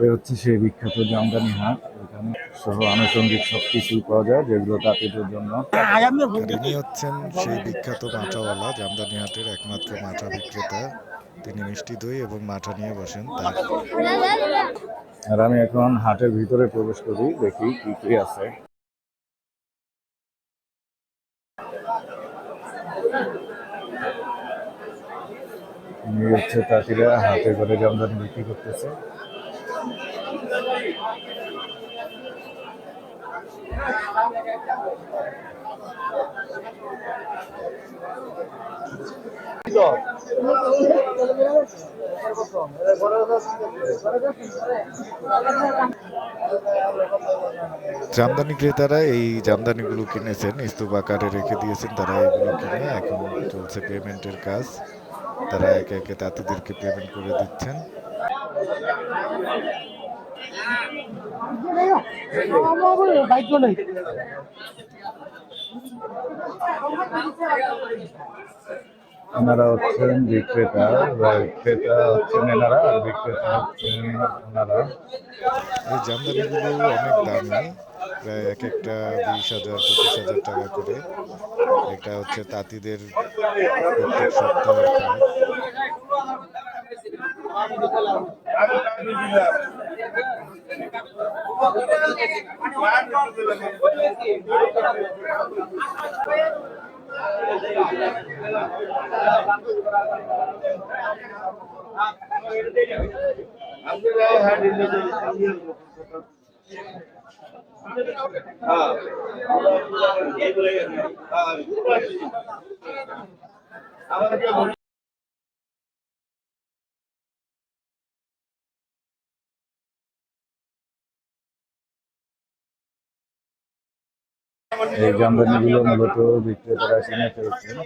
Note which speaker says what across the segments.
Speaker 1: এ হচ্ছে সেই বিখ্যাত জামদানি হাট। এখানে সহ আনুষঙ্গিক সবকিছুই পাওয়া যায় যেগুলো তাঁতিদের জন্য।
Speaker 2: ইনি হচ্ছেন সেই বিখ্যাত মাঠাওয়ালা, জামদানি হাটের একমাত্র মাঠা বিক্রেতা। তিনি মিষ্টি দই এবং মাঠা নিয়ে বসেন তার।
Speaker 1: আর আমি এখন হাটের ভিতরে প্রবেশ করি, দেখি কি কি আছে। হচ্ছে তাঁতিরা হাতে করে জামদানি বিক্রি করতেছে।
Speaker 2: জামদানি ক্রেতারা এই জামদানিগুলো কিনেছেন, স্তূপ আকারে রেখে দিয়েছেন তারা এগুলো কিনে। এখন চলছে পেমেন্টের কাজ, তারা একে একে তাঁতিদেরকে পেমেন্ট করে দিচ্ছেন।
Speaker 1: এনারা হচ্ছেন বিক্রেতা, ক্রেতা হচ্ছেন এনারা, আর বিক্রেতা হচ্ছেন ওনারা।
Speaker 2: এই জামদানিগুলো অনেক দামি, প্রায় এক একটা 20,000 25,000 টাকা করে। এটা হচ্ছে তাঁতিদের প্রত্যেক সপ্তাহের কাজ।
Speaker 1: এই জামদানিগুলো মূলত বিক্রেতারা কিনে ফেলছেন।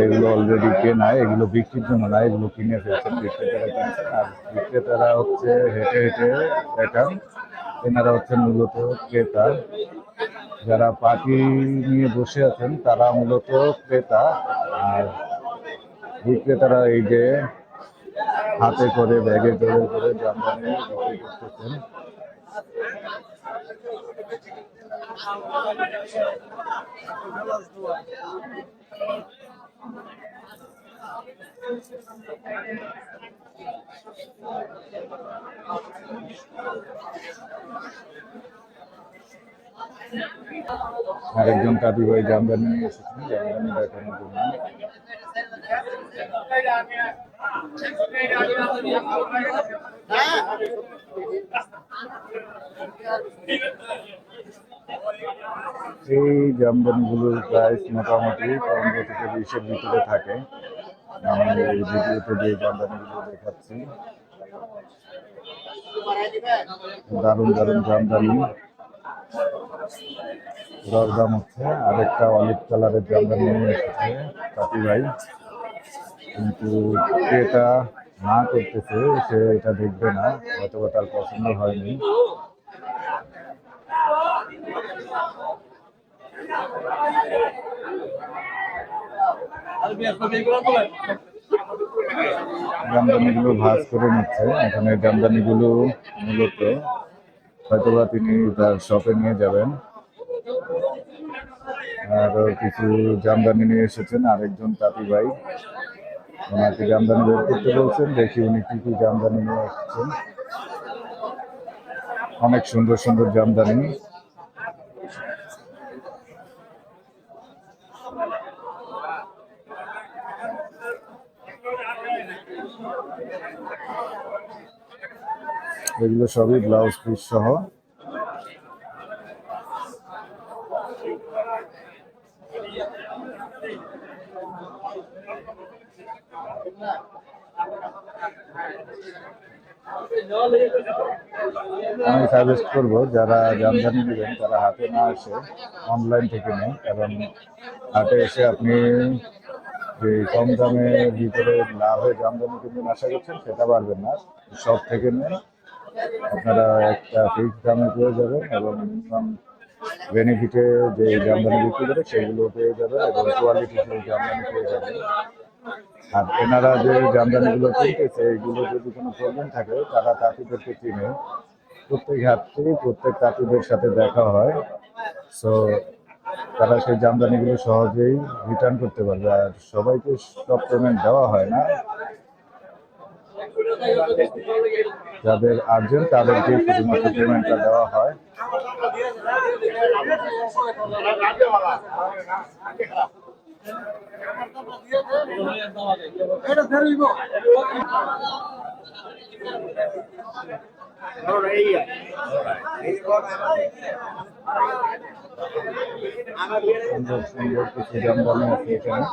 Speaker 1: এগুলো অলরেডি কেনা, এগুলো বিক্রির জন্য না, এগুলো কিনে ফেলছেন বিক্রেতারা, কিনছেন। আর বিক্রেতারা হচ্ছে হেঁটে হেঁটে দেখান, এনারা হচ্ছেন মূলত ক্রেতা। যারা পাটি নিয়ে বসে আছেন তারা মূলত ক্রেতা, আর বিক্রেতারা এই যে হাতে করে ব্যাগে করে করে জামদানি বিক্রি করতেছেন। আরেকজন কাদি ভাই জামদানি নিয়ে এসেছেন জামদানি দেখানোর জন্য। এই জামদানিগুলোর প্রাইস মোটামুটি 15 থেকে 20-এর ভিতরে থাকে। আমি এই ভিডিওতে যে জামদানিগুলো দেখাচ্ছি, দারুণ দারুণ জামদানি। দরদাম হচ্ছে। আরেকটা অলিভ কালারের জামদানি নিয়ে এসেছে কাতি ভাই, কিন্তু ক্রেতা না করতেছে, সে এটা দেখবে না, হয়তো তার পছন্দ হয়নি। জামদানিগুলো ভাঁজ করে নিচ্ছে। এখানে জামদানিগুলো মূলত হয়তোবা তিনি তার শপে নিয়ে যাবেন। আর কিছু জামদানি নিয়ে এসেছেন আরেকজন তাঁতি ভাই, ওনাকে জামদানি বের করতে বলছেন, দেখি উনি কি কি জামদানি নিয়ে এসেছেন। অনেক সুন্দর সুন্দর জামদানি। এগুলো সবই ব্লাউজ পিস সহ। আমি সাজেস্ট করব যারা জামদানি নেবেন তারা হাতে না এসে অনলাইন থেকে নেন, কারণ হাটে এসে আপনি যে কম দামের ভিতরে লাভে জামদানি কিনবেন আশা করছেন সেটা পারবেন না। সব থেকে নেন, আপনারা একটা ফিক্সড দামে পেয়ে যাবেন এবং মিনিমাম বেনিফিটে যে জামদানি বিক্রি করে সেগুলো পেয়ে যাবে এবং কোয়ালিটি জামদানি পেয়ে যাবে। আর এনারা যে জামদানিগুলো কিনতেছে এইগুলো যদি কোনো প্রবলেম থাকে তারা তাঁতিদেরকে চিনে, প্রত্যেক হাটে প্রত্যেক তাঁতিদের সাথে দেখা হয়। সো তারা সেই জামদানিগুলো সহজেই রিটার্ন করতে পারবে। আর সবাইকে সব পেমেন্ট দেওয়া হয় না, যাদের আর্জেন্ট তাদেরকে শুধুমাত্র পেমেন্টটা দেওয়া হয়। সুন্দর সুন্দর কিছু জামদানি আছে এখানে।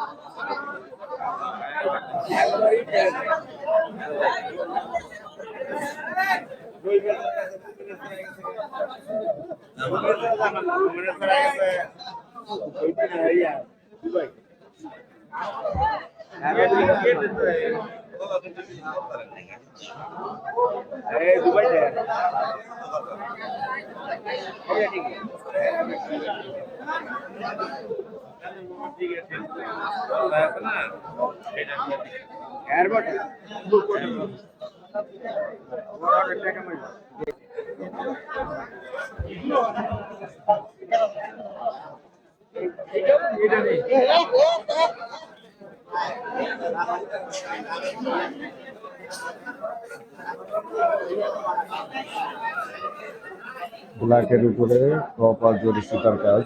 Speaker 1: ব্ল্যাকের উপরে কপার জরি সুতার কাজ।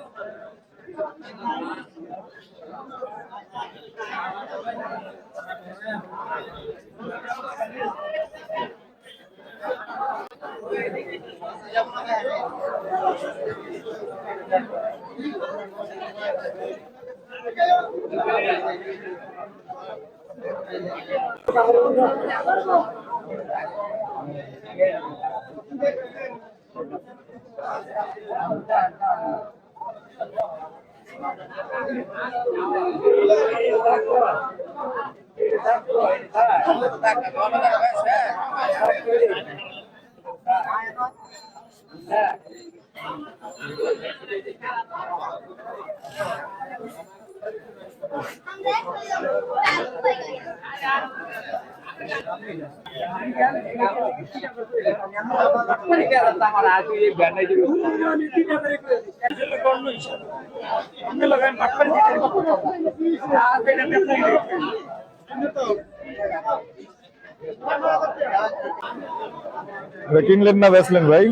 Speaker 1: কিনলেন না বেচলেন ভাই?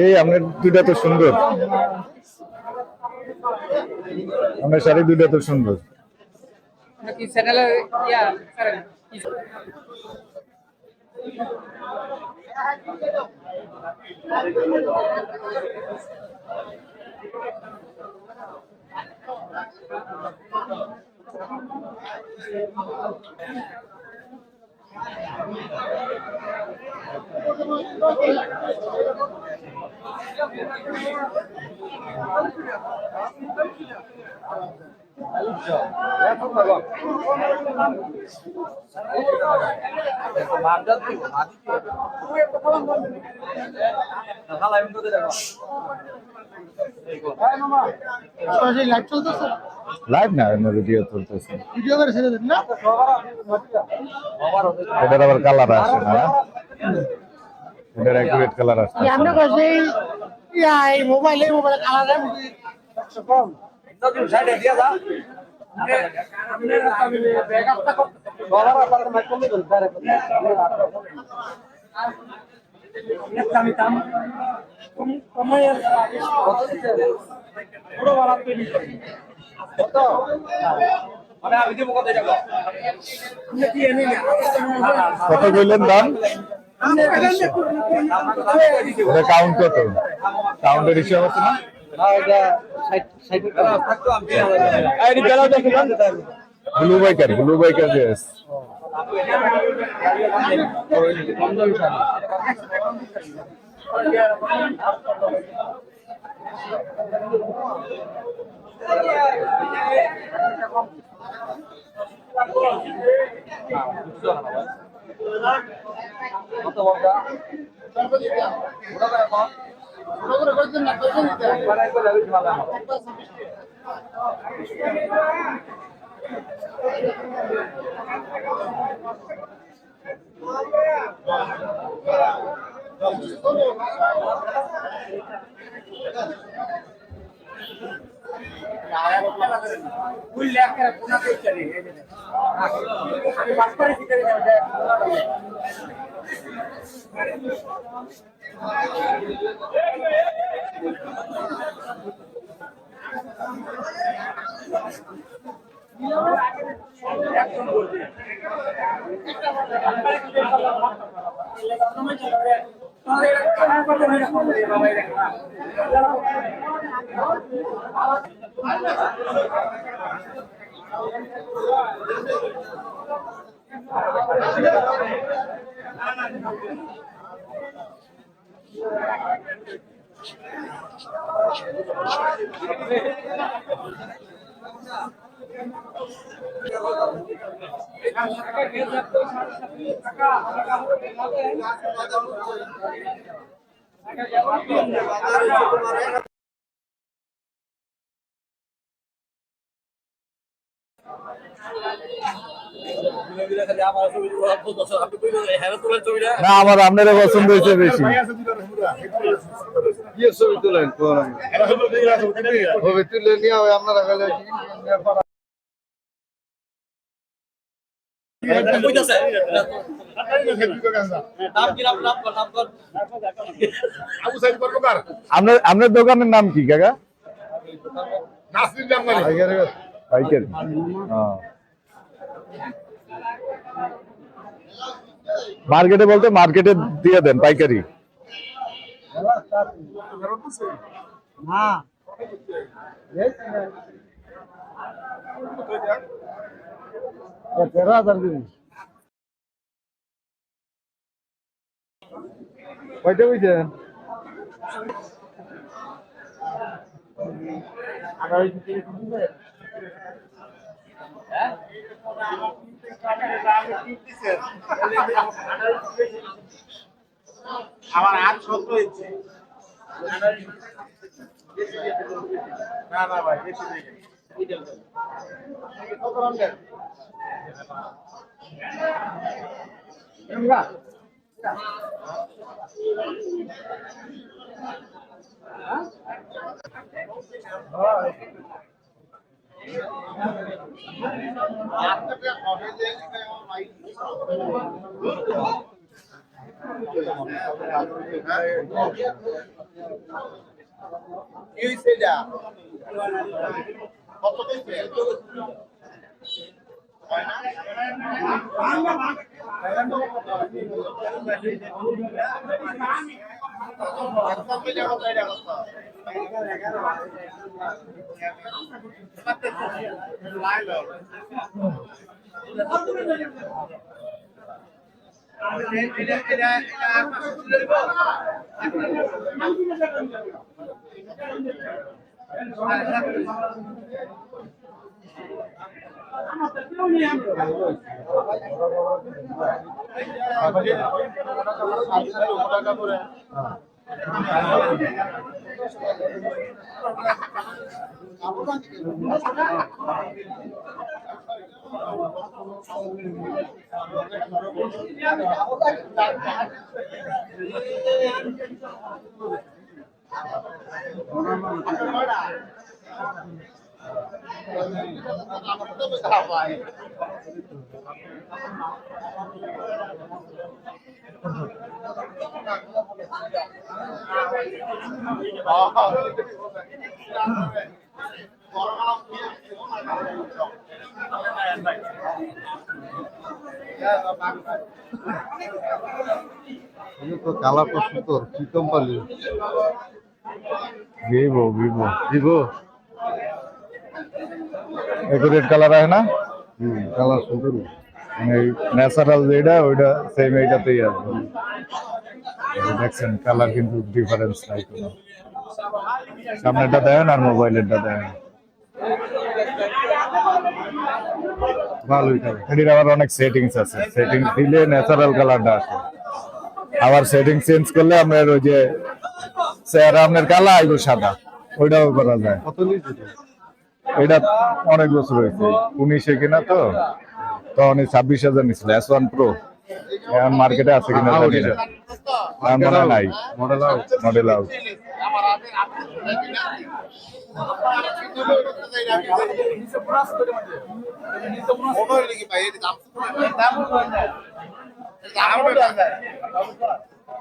Speaker 1: এই আপনার দুইটা তো সুন্দর, আপনার শাড়ি দুইটা তো সুন্দর। লাইভ না, ভিডিও চলতেছে। এটার আবার কালার আসে না, এটার অ্যাকুরেট কালার আসছে। মোবাইলে কালার কত বললেন দাম? কাউন্ট কত? কাউন্টের হিসাব আছে না? Blue biker dress. না আমার আপনারা পছন্দ হয়েছে বেশি।
Speaker 3: ছবি তুলেন ছবি তুলে নিয়ে আপনারা গেলে
Speaker 1: আপনার দোকানের নাম কি কাকা? পাইকারি। মার্কেটে বলতে মার্কেটে দিয়ে দেন পাইকারি। কয়টা বুঝছেন?
Speaker 4: আমার হাত শক্ত হয়েছে। না না ভাই বেশি নেই। কত দাম দেন?
Speaker 3: কালারটা সুন্দর, কি company?
Speaker 1: Vivo Vivo
Speaker 3: Vivo.
Speaker 1: Red colour আছে না?
Speaker 3: কালার সুন্দর।
Speaker 1: মানে ন্যাচারাল যেটা ওইটা সেম এইটাতেই আসবে। দেখছেন কালার কিন্তু ডিফারেন্স নাই কোনো। সামনেরটা দেখেন আর মোবাইলেরটা দেখেন।
Speaker 3: ভালোই কালার।
Speaker 1: এটির আবার অনেক সেটিংস আছে, সেটিংস দিলে ন্যাচারাল কালারটা আসে, আবার সেটিং চেঞ্জ করলে আপনার ওই যে চেহারা আপনার কালা আইব সাদা, ওইটাও করা যায়।
Speaker 3: কত নিচে?
Speaker 1: এটা অনেক বছর হয়েছে, 19-এ কিনা তো, তখন 26,000 নিছিল S1 Pro। এখন মার্কেটে আছে কিনা জানি না, আমার মনে হয় নাই,
Speaker 3: মডেল আউট।
Speaker 1: Model out.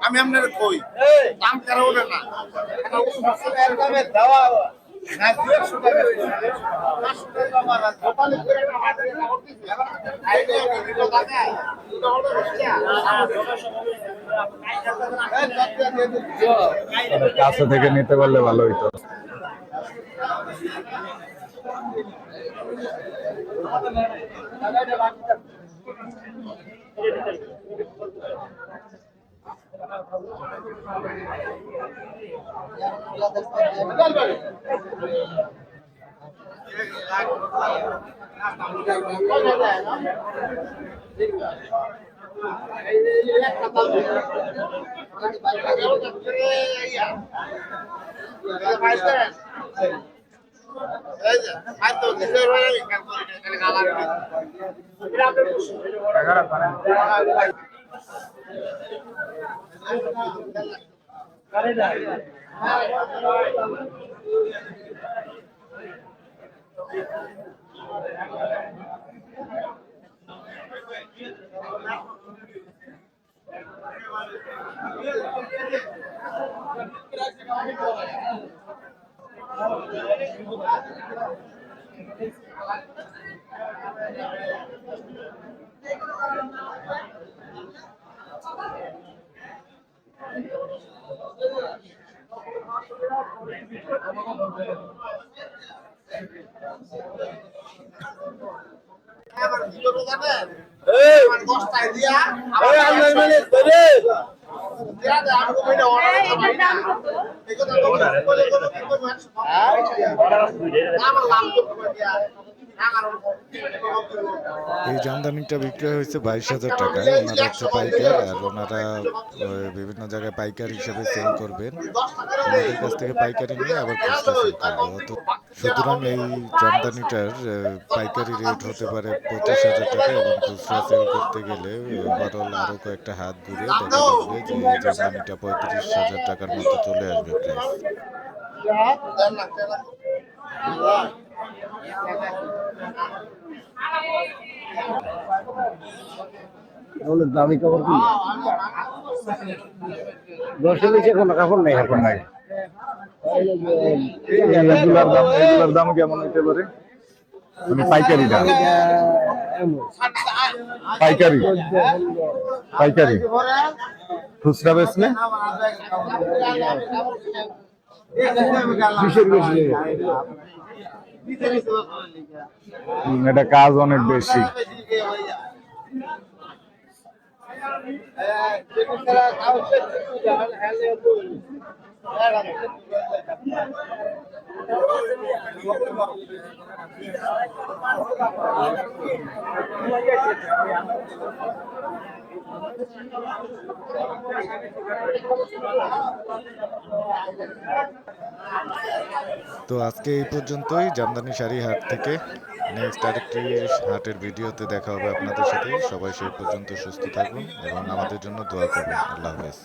Speaker 4: আমি আপনার কই দাম কারো ওঠে না
Speaker 1: কাছে থেকে নিতে পারলে ভালো হইতো।
Speaker 2: এই জামদানিটা বিক্রি হয়েছে 22,000 টাকায়। ওনারা হচ্ছে পাইকার, আর ওনারা বিভিন্ন জায়গায় পাইকার হিসেবে সেল করবেন। ওনাদের কাছ থেকে পাইকারি নিয়ে আবার খুচরা সেল করবে। সুতরাং এই জামদানিটার পাইকারি রেট হতে পারে 25,000 টাকা, এবং খুচরা সেল করতে গেলে ওভারঅল আরো কয়েকটা হাত ঘুরে দেখা যাবে যে এই জামদানিটা 35,000 টাকার মতো চলে আসবে প্রাইস।
Speaker 3: দামি কাপড় কি? 10-এর নিচে কোনো কাপড় নেই।
Speaker 1: এখন নাই। এগুলার দাম কেমন হইতে পারে? মানে পাইকারি দাম, পাইকারি পাইকারি খুচরা বেচলে এটা কাজ অনেক বেশি।
Speaker 2: তো আজকে এই পর্যন্তই জামদানি শাড়ি হাট থেকে। নেক্সট আরেকটি হাটের ভিডিওতে দেখা হবে আপনাদের সাথে। সবাই সেই পর্যন্ত সুস্থ থাকুন এবং আমাদের জন্য দোয়া করবেন। আল্লাহ হাফেজ।